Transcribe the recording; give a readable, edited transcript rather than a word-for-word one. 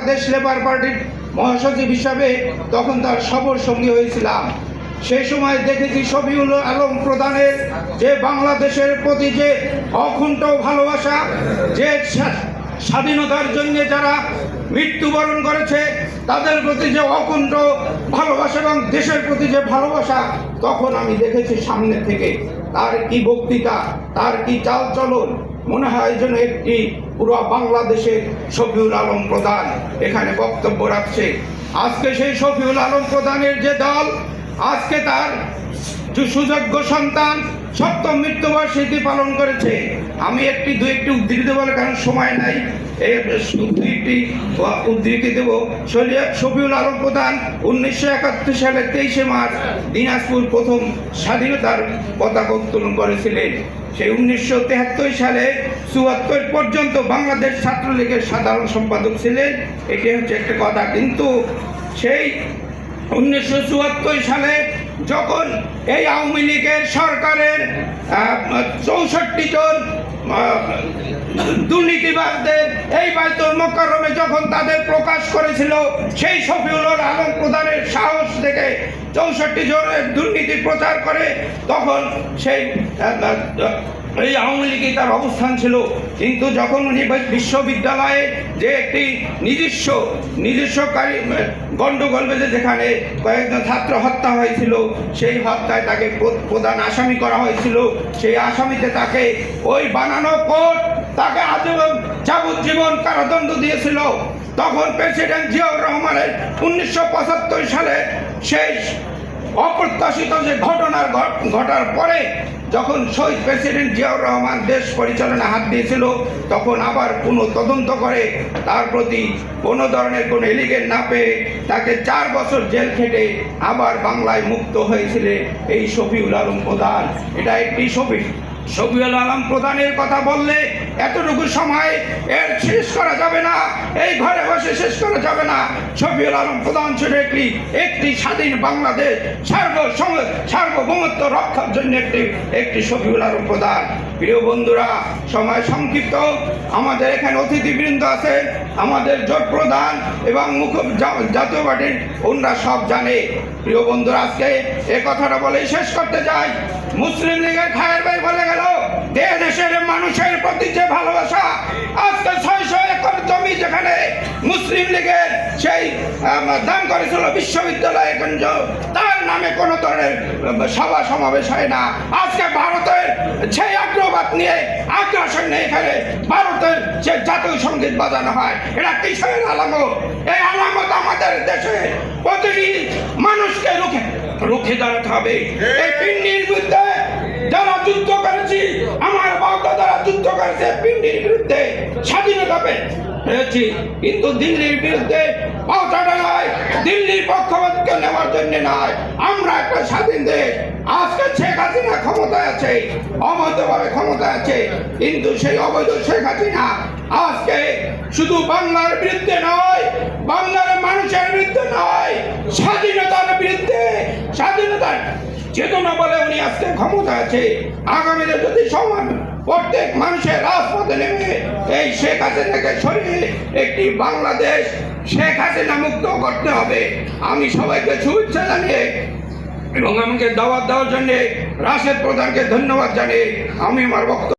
Bangladesh labour পার্টির মহাসচিব হিসাবে তখন তার সফর সঙ্গী হয়েছিলাম। সেই সময় দেখেছি শফিউল আলম প্রধানের যে বাংলাদেশের প্রতি যে অকুণ্ঠ ভালোবাসা, যে স্বাধীনতার জন্য যারা মৃত্যুবরণ করেছে তাদের প্রতি যে অকুণ্ঠ ভালোবাসা এবং দেশের প্রতি যে ভালোবাসা, তখন আমি দেখেছি সামনে থেকে তার কি বক্তৃতা, তার কি চালচলন, মনে হয় যেন একটি পুরো বাংলাদেশের শফিউল আলম প্রধান এখানে বক্তব্য রাখছে। আজকে সেই শফিউল আলম প্রধানের যে দল, আজকে তার সুযোগ্য সন্তান সপ্তম মৃত্যুবার্ষিকী পালন করেছে। আমি দু একটি উদ্ধৃতি বলে, কারণ সময় নাই, উদ্ধৃতি দেব। শফিউল আলম প্রধান 1971 সালের 23শে মার্চ দিনাজপুর প্রথম স্বাধীনতার পতাকা উত্তোলন করেছিলেন। সেই 1973 সালে 74 পর্যন্ত বাংলাদেশ ছাত্রলীগের সাধারণ সম্পাদক ছিলেন। এটি হচ্ছে একটা কথা। কিন্তু সেই 1974 সালে যখন এই আওয়ামী লীগের সরকারের 64 জন দুর্নীতিবাজদের এই বাইতুল মোকাররমে যখন তাদের প্রকাশ করেছিল, সেই শফিউল আলম প্রধানের সাহস থেকে 64 জনের দুর্নীতি প্রচার করে, তখন সেই এই আওয়ামী লীগে তার অবস্থান ছিল। কিন্তু যখন উনি বিশ্ববিদ্যালয়ে যে একটি নিজস্বকারী গণ্ডগোল বেঁধে যেখানে কয়েকজন ছাত্র হত্যা হয়েছিল, সেই হত্যায় তাকে প্রধান আসামি করা হয়েছিল। সেই আসামিতে তাকে ওই বানানো কোর্ট তাকে আজীবন যাবজ্জীবন কারাদণ্ড দিয়েছিল। তখন প্রেসিডেন্ট জিয়াউর রহমানের 1975 সালে সেই অপ্রত্যাশিত যে ঘটার পরে যখন শহীদ প্রেসিডেন্ট জিয়াউর রহমান দেশ পরিচালনা হাত দিয়েছিল, তখন আবার তদন্ত করে তার প্রতি কোনো ধরনের কোনো এলিগেট না পেয়ে তাকে 4 বছর জেল খেটে আবার বাংলায় মুক্ত হয়েছিলেন এই শফিউল আলম প্রধান। এটা একটি শফিউল আলম প্রধানের কথা বললে এতটুকু সময় এর শেষ করা যাবে না, এই ঘরে বসে শেষ করা যাবে না। শফিউল আলম প্রধান ছিল একটি স্বাধীন বাংলাদেশ সার্বভৌমত্ব রক্ষার জন্য একটি শফিউল আলম প্রধান। প্রিয় বন্ধুরা, সময় সংক্ষিপ্ত, আমাদের এখানে অতিথিবৃন্দ আছে, আমাদের জোট প্রধান এবং জাতীয় পার্টির ওনারা সব জানে। প্রিয় বন্ধুরা, আজকে এ কথাটা বলেই শেষ করতে চাই। মুসলিম লীগের খায়ের ভাই বলে গেল, দেশের মানুষের প্রতি যে ভালোবাসা, আজকে 600 একর জমি যেখানে মুসলিম লীগের সেই দান করেছিল বিশ্ববিদ্যালয় কেন্দ্র, তার নামে কোনো ধরনের সভা সমাবেশ হয় না। আজকে ভারতের সেই আগ্রহবাদ নিয়ে আগ্রাসন নিয়ে এখানে ভারতের যে জাতীয় সঙ্গীত বাজানো হয়, এটা কিসের আলামত? এই আলামত আমাদের দেশে প্রতিটি মানুষকে রুখে দাঁড়াতে হবে। এই পিন্ডির বিরুদ্ধে যারা যুদ্ধ করেছি, আমার বাপ-দাদারা যুদ্ধ করেছে পিন্ডির বিরুদ্ধে, স্বাধীনতা পেয়েছি, কিন্তু দিল্লির বিরুদ্ধে পাল্টাটা নয়, দিল্লির পক্ষপাতকে নেওয়ার জন্য নয়। আমরা একটা স্বাধীন দেশ। আজকে শেখ হাসিনা ক্ষমতায় আছে, অবৈধভাবে ক্ষমতায় আছে, কিন্তু সেই অবৈধ শেখ হাসিনা আজকে শুধু বাংলার বিরুদ্ধে নয়, বাংলার মানুষের বিরুদ্ধে নয়, স্বাধীনতার বিরুদ্ধে, স্বাধীনতার চেতনা বলে উনি আজকে ক্ষমতা আছে। আগামীতে যদি সমান প্রত্যেক মানুষের রাজপথে নেমে এই শেখ হাসিনাকে সরিয়ে একটি বাংলাদেশ শেখ হাসিনা মুক্ত করতে হবে। আমি সবাইকে শুভেচ্ছা জানিয়ে এবং আমাকে দাওয়াত দেওয়ার জন্য রাশেদ প্রধানকে ধন্যবাদ জানিয়ে আমি আমার বক্তব্য